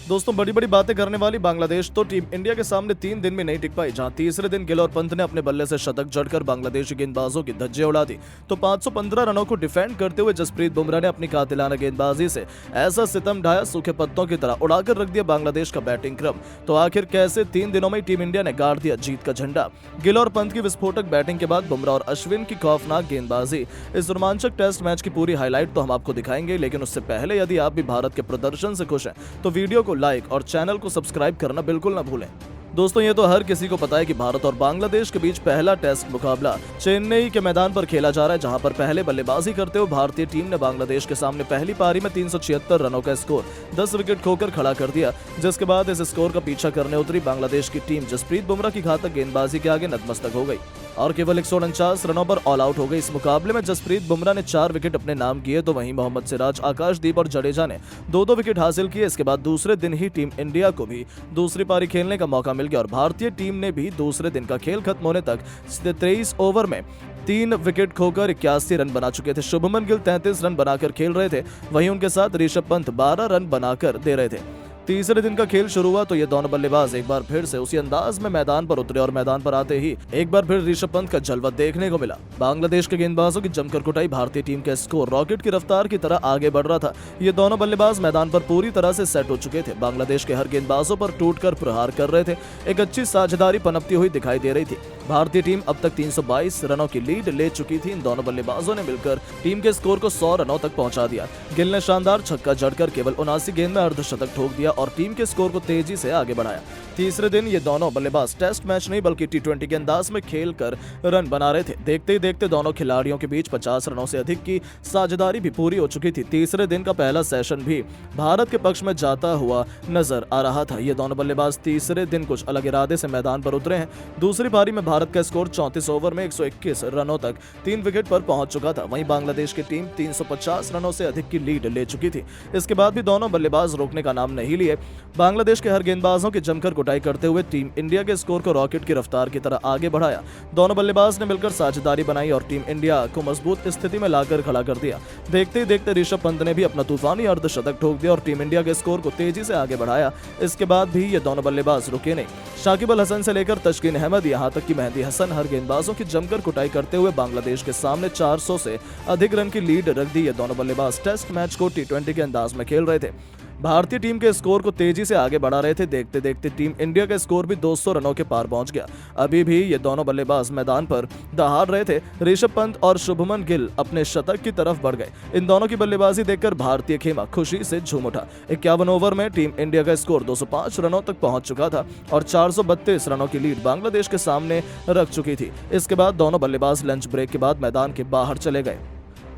दोस्तों बड़ी बड़ी बातें करने वाली बांग्लादेश तो टीम इंडिया के सामने 3 दिन में नहीं टिक पाई। जहां तीसरे दिन गिल और पंत ने अपने बल्ले से शतक जड़कर बांग्लादेशी गेंदबाजों की धज्जियां उड़ा दी, तो 515 रनों को डिफेंड करते हुए जसप्रीत बुमराह ने अपनी कातिलाना गेंदबाजी से ऐसा सितम ढाया, सूखे पत्तों की तरह उड़ाकर रख दिया बांग्लादेश का बैटिंग क्रम। तो आखिर कैसे 3 दिनों में टीम इंडिया ने गाड़ दिया जीत का झंडा। गिल और पंत की विस्फोटक बैटिंग के बाद बुमराह और अश्विन की खौफनाक गेंदबाजी, इस रोमांचक टेस्ट मैच की पूरी हाईलाइट तो हम आपको दिखाएंगे, लेकिन उससे पहले यदि आप भी भारत के प्रदर्शन से खुश हैं तो वीडियो को लाइक और चैनल को सब्सक्राइब करना बिल्कुल ना भूलें। दोस्तों ये तो हर किसी को पता है कि भारत और बांग्लादेश के बीच पहला टेस्ट मुकाबला चेन्नई के मैदान पर खेला जा रहा है, जहां पर पहले बल्लेबाजी करते हुए भारतीय टीम ने बांग्लादेश के सामने पहली पारी में 376 रनों का स्कोर 10 विकेट खोकर खड़ा कर दिया। जिसके बाद इस स्कोर का पीछा करने उतरी बांग्लादेश की टीम जसप्रीत बुमराह की घातक गेंदबाजी के आगे नतमस्तक हो गई और केवल 149 रनों पर ऑल आउट हो गई। इस मुकाबले में जसप्रीत बुमराह ने 4 विकेट अपने नाम किए, तो वहीं मोहम्मद सिराज, आकाशदीप और जडेजा ने 2-2 विकेट हासिल किए। इसके बाद दूसरे दिन ही टीम इंडिया को भी दूसरी पारी खेलने का मौका मिल गया और भारतीय टीम ने भी दूसरे दिन का खेल खत्म होने तक 23 ओवर में 3 विकेट खोकर 81 रन बना चुके थे। शुभमन गिल 33 रन बनाकर खेल रहे थे, वहीं उनके साथ ऋषभ पंत 12 रन बनाकर दे रहे थे। तीसरे दिन का खेल शुरू हुआ तो ये दोनों बल्लेबाज एक बार फिर से उसी अंदाज में मैदान पर उतरे और मैदान पर आते ही एक बार फिर ऋषभ पंत का जलवा देखने को मिला। बांग्लादेश के गेंदबाजों की जमकर कुटाई, भारतीय टीम का स्कोर रॉकेट की रफ्तार की तरह आगे बढ़ रहा था। ये दोनों बल्लेबाज मैदान पर पूरी तरह से सेट हो चुके थे। बांग्लादेश के हर गेंदबाजों पर टूटकर प्रहार कर रहे थे। एक अच्छी साझेदारी पनपती हुई दिखाई दे रही थी। भारतीय टीम अब तक 322 रनों की लीड ले चुकी थी। इन दोनों बल्लेबाजों ने मिलकर टीम के स्कोर को 100 रनों तक पहुंचा दिया। गिल ने शानदार छक्का जड़कर केवल 79 गेंद में अर्धशतक ठोक दिया और टीम के स्कोर को तेजी से आगे बढ़ाया। तीसरे दिन ये दोनों बल्लेबाज टेस्ट मैच नहीं बल्कि T20 के अंदाज में खेलकर रन बना रहे थे। देखते ही देखते दोनों खिलाड़ियों के बीच 50 रनों से अधिक की साझेदारी भी पूरी हो चुकी थी। तीसरे दिन का पहला सेशन भी भारत के पक्ष में जाता हुआ नजर आ रहा था। ये दोनों बल्लेबाज तीसरे दिन कुछ अलग इरादे से मैदान पर उतरे हैं। दूसरी पारी में भारत का स्कोर 34 ओवर में 121 रनों तक 3 विकेट पर पहुंच चुका था। वहीं बांग्लादेश की टीम 350 रनों से अधिक की लीड ले चुकी थी। इसके बाद भी दोनों बल्लेबाज रोकने का नाम नहीं लिए। बांग्लादेश के हर गेंदबाजों की जमकर कुटाई करते हुए टीम इंडिया के स्कोर को रॉकेट की रफ्तार की तरह आगे बढ़ाया। दोनों बल्लेबाज ने मिलकर साझेदारी बनाई और टीम इंडिया को मजबूत स्थिति में लाकर खड़ा कर दिया। देखते ही देखते ऋषभ पंत ने भी अपना तूफानी अर्धशतक ठोक दिया और टीम इंडिया के स्कोर को तेजी से आगे बढ़ाया। इसके बाद भी ये दोनों बल्लेबाज रुके नहीं। शाकिब अल हसन से लेकर तस्कीन अहमद, यहां तक कि मेहदी हसन हर गेंदबाजों की जमकर कुटाई करते हुए बांग्लादेश के सामने 400 से अधिक रन की लीड रख दी। ये दोनों बल्लेबाज टेस्ट मैच को T20 के अंदाज में खेल रहे थे। भारतीय टीम के स्कोर को तेजी से आगे बढ़ा रहे थे। देखते देखते टीम इंडिया का स्कोर भी 200 रनों के पार पहुंच गया। अभी भी ये दोनों बल्लेबाज मैदान पर दहाड़ रहे थे। ऋषभ पंत और शुभमन गिल अपने शतक की तरफ बढ़ गए। इन दोनों की बल्लेबाजी देखकर भारतीय खेमा खुशी से झूम उठा। 51 ओवर में टीम इंडिया का स्कोर 205 रनों तक पहुंच चुका था और 432 रनों की लीड बांग्लादेश के सामने रख चुकी थी। इसके बाद दोनों बल्लेबाज लंच ब्रेक के बाद मैदान के बाहर चले गए।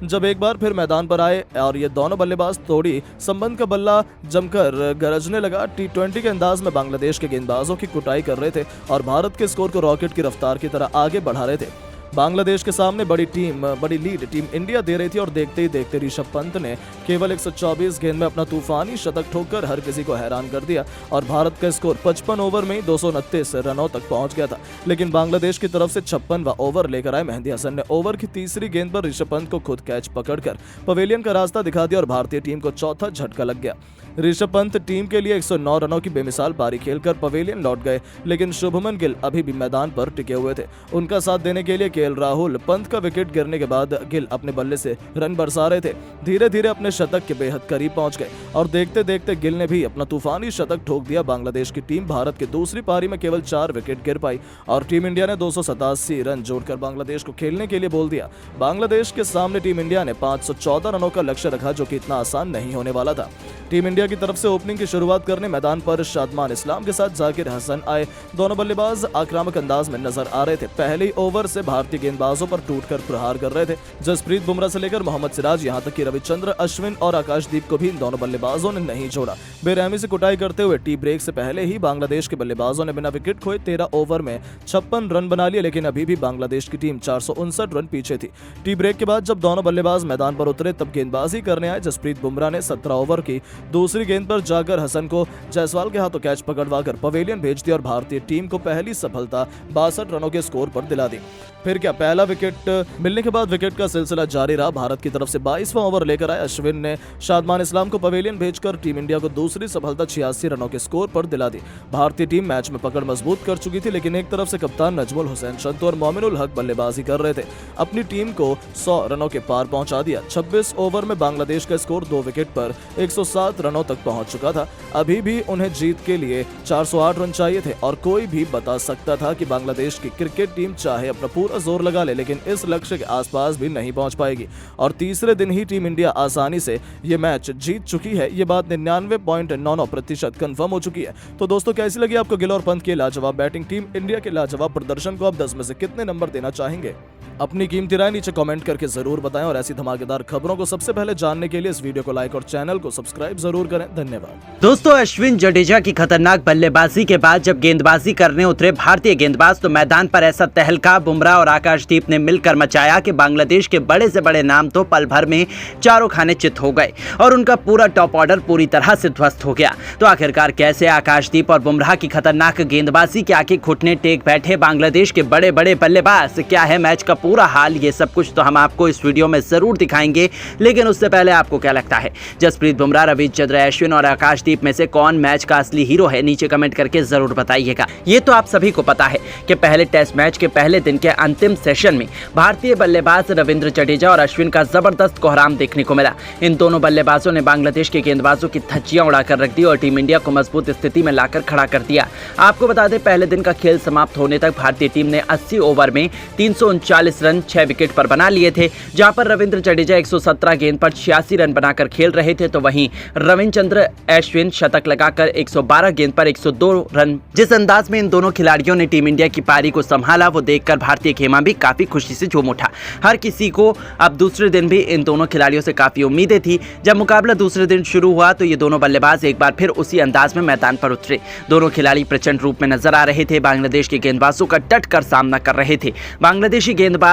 जब एक बार फिर मैदान पर आए और ये दोनों बल्लेबाज तोड़ी संबंध का बल्ला जमकर गरजने लगा। T20 के अंदाज में बांग्लादेश के गेंदबाजों की कुटाई कर रहे थे और भारत के स्कोर को रॉकेट की रफ्तार की तरह आगे बढ़ा रहे थे। बांग्लादेश के सामने बड़ी लीड टीम इंडिया दे रही थी और देखते ही देखते ऋषभ पंत ने केवल 124 गेंद में अपना तूफानी शतक ठोककर हर किसी को हैरान कर दिया और भारत का स्कोर 55 ओवर में 229 रनों तक पहुंच गया था। लेकिन बांग्लादेश की तरफ से 56वां ओवर लेकर आए मेहदी हसन ने ओवर की तीसरी गेंद पर ऋषभ पंत को खुद कैच पकड़कर पवेलियन का रास्ता दिखा दिया और भारतीय टीम को चौथा झटका लग गया। ऋषभ पंत टीम के लिए 109 रनों की बेमिसाल पारी खेलकर पवेलियन लौट गए, लेकिन शुभमन गिल अभी भी मैदान पर टिके हुए थे। उनका साथ देने के लिए केएल राहुल, पंत का विकेट गिरने के बाद गिल अपने बल्ले से रन बरसा रहे थे। धीरे धीरे अपने शतक के बेहद करीब पहुंच गए और देखते देखते गिल ने भी अपना तूफानी शतक ठोक दिया। बांग्लादेश की टीम भारत की दूसरी पारी में केवल 4 विकेट गिर पाई और टीम इंडिया ने 287 रन जोड़कर बांग्लादेश को खेलने के लिए बोल दिया। बांग्लादेश के सामने टीम इंडिया ने 514 रनों का लक्ष्य रखा, जो कि इतना आसान नहीं होने वाला था। टीम इंडिया की तरफ से ओपनिंग की शुरुआत करने मैदान पर शादमान इस्लाम के साथ जाकिर हसन आए। दोनों बल्लेबाज आक्रामक अंदाज में नजर आ रहे थे। पहले ही ओवर से भारतीय गेंदबाजों पर टूटकर प्रहार कर रहे थे। जसप्रीत बुमराह से लेकर मोहम्मद सिराज, यहां तक कि रविचंद्र अश्विन और आकाशदीप को भी इन दोनों बल्लेबाजों ने नहीं छोड़ा। बेरहमी से कुटाई करते हुए टी ब्रेक से पहले ही बांग्लादेश के बल्लेबाजों ने बिना विकेट खोए 13 ओवर में 56 रन बना लिए, लेकिन अभी भी बांग्लादेश की टीम 459 रन पीछे थी। टी ब्रेक के बाद जब दोनों बल्लेबाज मैदान पर उतरे तब गेंदबाजी करने आए जसप्रीत बुमराह ने 17 ओवर की दूसरी दूसरी गेंद पर जाकर हसन को जायसवाल के हाथों कैच पकड़वाकर पवेलियन भेज दिया और भारतीय टीम को पहली सफलता 62 रनों के स्कोर पर दिला दी। फिर क्या, पहला विकेट मिलने के बाद विकेट का सिलसिला जारी रहा। भारत की तरफ से 22वां ओवर लेकर आए अश्विन ने शादमान इस्लाम को पवेलियन भेजकर टीम इंडिया को दूसरी सफलता 86 रनों के स्कोर पर दिला दी। भारतीय टीम मैच में पकड़ मजबूत कर चुकी थी, लेकिन एक तरफ से कप्तान नजमुल हुसैन शंतु और मोमिनुल हक बल्लेबाजी कर रहे थे। अपनी टीम को 100 रनों के पार पहुंचा दिया। 26 ओवर में बांग्लादेश का स्कोर 2 विकेट पर 107 रनों तक पहुंच चुका था। अभी भी उन्हें जीत के लिए 408 रन चाहिए थे और कोई भी बता सकता था कि बांग्लादेश की क्रिकेट टीम चाहे अपना पूरा जोर लगा ले, लेकिन इस लक्ष्य के आसपास भी नहीं पहुंच पाएगी। और तीसरे दिन ही टीम इंडिया आसानी से ये मैच जीत चुकी है। ये बात 99.99% कंफर्म हो चुकी है। तो दोस्तों, कैसी लगी आपको गिल और पंत की लाजवाब बैटिंग? टीम इंडिया के लाजवाब प्रदर्शन को आप 10 में से कितने नंबर देना चाहेंगे? अपनी कीमती राय नीचे कमेंट करके जरूर बताएं और ऐसी धमाकेदार खबरों को सबसे पहले जानने के लिए इस वीडियो को लाइक और चैनल को सब्सक्राइब जरूर करें। धन्यवाद। दोस्तों, अश्विन जडेजा की खतरनाक बल्लेबाजी के बाद जब गेंदबाजी करने उतरे भारतीय गेंदबाज तो मैदान पर ऐसा तहलका बुमराह और आकाशदीप ने मिलकर मचाया कि बांग्लादेश के बड़े से बड़े नाम तो पल भर में चारों खाने चित हो गए और उनका पूरा टॉप ऑर्डर पूरी तरह से ध्वस्त हो गया। तो आखिरकार कैसे आकाशदीप और बुमराह की खतरनाक गेंदबाजी के आगे घुटने टेक बैठे बांग्लादेश के बड़े बड़े बल्लेबाज? क्या है मैच का पूरा हाल? ये सब कुछ तो हम आपको इस वीडियो में जरूर दिखाएंगे, लेकिन उससे पहले आपको क्या लगता है, जसप्रीत बुमराह, रविचंद्र अश्विन और आकाशदीप में से कौन मैच का असली हीरो है? नीचे कमेंट करके जरूर बताइएगा। ये तो आप सभी को पता है कि पहले टेस्ट मैच के पहले दिन के अंतिम सेशन में भारतीय बल्लेबाज रविंद्र जडेजा और अश्विन का जबरदस्त कोहराम देखने को मिला। इन दोनों बल्लेबाजों ने बांग्लादेश के गेंदबाजों की धज्जियां उड़ाकर रख दी और टीम इंडिया को मजबूत स्थिति में लाकर खड़ा कर दिया। आपको बता दें, पहले दिन का खेल समाप्त होने तक भारतीय टीम ने 80 ओवर में 339 रन 6 विकेट पर बना लिए थे, जहां पर रविंद्र जडेजा 117 गेंद पर 86 रन बनाकर खेल रहे थे, तो वहीं रविचंद्र अश्विन शतक लगाकर 112 गेंद पर 102 रन। जिस अंदाज में इन दोनों खिलाड़ियों ने टीम इंडिया की पारी को संभाला, वो देखकर भारतीय खेमा भी काफी खुशी से झूम उठा। हर किसी को अब दूसरे दिन भी इन दोनों खिलाड़ियों से काफी उम्मीदें थी। जब मुकाबला दूसरे दिन शुरू हुआ तो ये दोनों बल्लेबाज एक बार फिर उसी अंदाज में मैदान पर उतरे। दोनों खिलाड़ी प्रचंड रूप में नजर आ रहे थे। बांग्लादेश के गेंदबाजों का डट कर सामना कर रहे थे। बांग्लादेशी गेंदबाज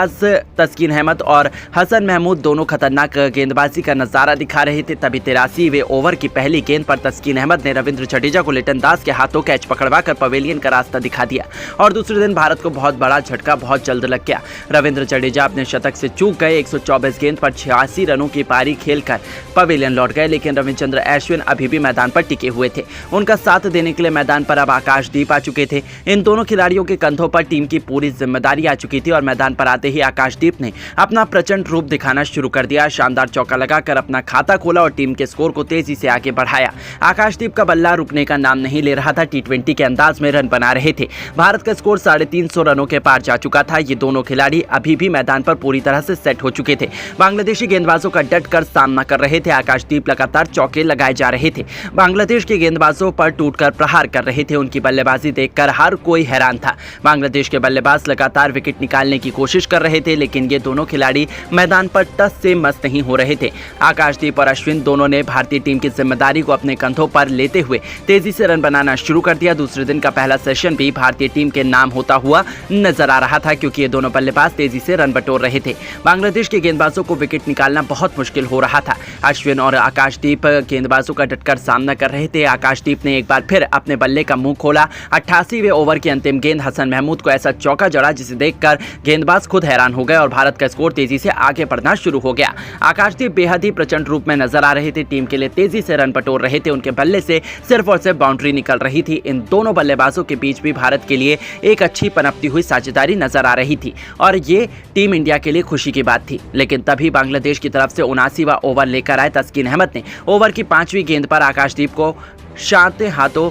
तस्कीन अहमद और हसन महमूद दोनों खतरनाक गेंदबाजी का नजारा दिखा रहे थे। तभी 83वें ओवर की पहली गेंद पर तस्कीन अहमद ने रविंद्र जडेजा को लिटन दास के हाथों कैच पकड़वाकर पवेलियन का रास्ता दिखा दिया और दूसरे दिन भारत को बहुत बड़ा झटका बहुत जल्द लग गया। रविंद्र जडेजा अपने शतक से चूक गए। 124 गेंद पर 86 रनों की पारी खेलकर पवेलियन लौट गए, लेकिन रविचंद्र अश्विन अभी भी मैदान पर टिके हुए थे। उनका साथ देने के लिए मैदान पर अब आकाशदीप आ चुके थे। इन दोनों खिलाड़ियों के कंधों पर टीम की पूरी जिम्मेदारी आ चुकी थी और मैदान पर आते ही आकाशदीप ने अपना प्रचंड रूप दिखाना शुरू कर दिया। शानदार चौका लगाकर अपना खाता खोला और टीम के स्कोर को तेजी से आगे बढ़ाया। आकाशदीप का बल्ला रुकने का नाम नहीं ले रहा था। T20 के अंदाज में रन बना रहे थे। भारत का स्कोर 350 रनों के पार जा चुका था। ये दोनों खिलाड़ी अभी भी मैदान पर पूरी तरह से सेट हो चुके थे। बांग्लादेशी गेंदबाजों का डट कर सामना कर रहे थे। आकाशदीप लगातार चौके लगाए जा रहे थे। बांग्लादेश के गेंदबाजों पर टूटकर प्रहार कर रहे थे। उनकी बल्लेबाजी देखकर हर कोई हैरान था। बांग्लादेश के बल्लेबाज लगातार विकेट निकालने की कोशिश कर रहे थे, लेकिन ये दोनों खिलाड़ी मैदान पर टस से मस नहीं हो रहे थे। आकाशदीप और अश्विन दोनों ने भारतीय टीम की जिम्मेदारी को अपने कंधों पर लेते हुए तेजी से रन बनाना शुरू कर दिया। दूसरे दिन का पहला सेशन भी भारतीय टीम के नाम होता हुआ नजर आ रहा था, क्योंकि ये दोनों बल्लेबाज तेजी से रन बटोर रहे थे। बांग्लादेश के गेंदबाजों को विकेट निकालना बहुत मुश्किल हो रहा था। अश्विन और आकाशदीप गेंदबाजों का डटकर सामना कर रहे थे। आकाशदीप ने एक बार फिर अपने बल्ले का मुंह खोला। 88वें ओवर की अंतिम गेंद हसन महमूद को ऐसा चौका जड़ा जिसे देखकर गेंदबाज खुद हैरान हो गए और भारत का स्कोर तेजी से आगे बढ़ना शुरू हो गया। आकाशदीप बेहद ही प्रचंड रूप में नजर आ रहे थे। टीम के लिए तेजी से रन बटोर रहे थे। उनके बल्ले से सिर्फ और सिर्फ बाउंड्री निकल रही थी। इन दोनों बल्लेबाजों के बीच भी भारत के लिए एक अच्छी पनपती हुई साझेदारी नजर आ रही थी और ये टीम इंडिया के लिए खुशी की बात थी। लेकिन तभी बांग्लादेश की तरफ से 79वां ओवर लेकर आए तस्कीन अहमद ने ओवर की 5वीं गेंद पर आकाशदीप को शांत हाथों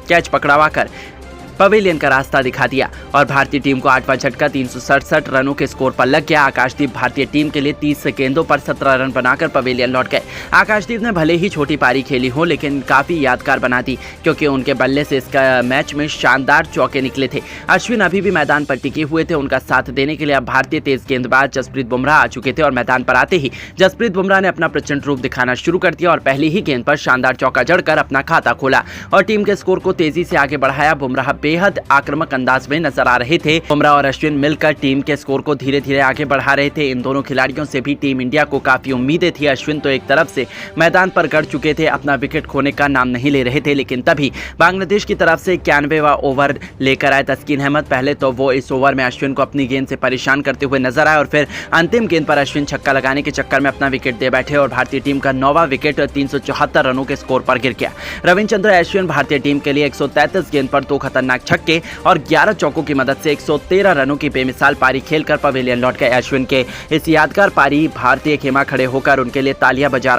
कैच पकड़वाकर पवेलियन का रास्ता दिखा दिया और भारतीय टीम को 8वां झटका 367 रनों के स्कोर पर लग गया। आकाशदीप भारतीय टीम के लिए 30 गेंदों पर 17 रन बनाकर पवेलियन लौट गए। आकाशदीप ने भले ही छोटी पारी खेली हो, लेकिन काफी यादगार बना दी, क्योंकि उनके बल्ले से इसका मैच में शानदार चौके निकले थे। अश्विन अभी भी मैदान पर टिके हुए थे। उनका साथ देने के लिए अब भारतीय तेज गेंदबाज जसप्रीत बुमराह आ चुके थे और मैदान पर आते ही जसप्रीत बुमराह ने अपना प्रचंड रूप दिखाना शुरू कर दिया और पहली ही गेंद पर शानदार चौका जड़कर अपना खाता खोला और टीम के स्कोर को तेजी से आगे बढ़ाया। बुमराह बेहद आक्रामक अंदाज में नजर आ रहे थे। बुमराह और अश्विन मिलकर टीम के स्कोर को धीरे धीरे आगे बढ़ा रहे थे। इन दोनों खिलाड़ियों से भी टीम इंडिया को काफी उम्मीदें थी। अश्विन तो एक तरफ से मैदान पर गड़ चुके थे, अपना विकेट खोने का नाम नहीं ले रहे थे, लेकिन तभी बांग्लादेश की तरफ से 91वां ओवर लेकर आए तस्कीन अहमद। पहले तो वो इस ओवर में अश्विन को अपनी गेंद से परेशान करते हुए नजर आए और फिर अंतिम गेंद पर अश्विन छक्का लगाने के चक्कर में अपना विकेट दे बैठे और भारतीय टीम का 9वां विकेट 374 रनों के स्कोर पर गिर गया। रविचंद्रन अश्विन भारतीय टीम के लिए 133 गेंद पर 2 खतरनाक छक्के और 11 चौकों की मदद से 113 रनों की बेमिसाल पारी खेलकर पवेलियन लौट गए। अश्विन के इस यादगार पारी भारतीय खेमा खड़े होकर उनके लिए तालियां बजा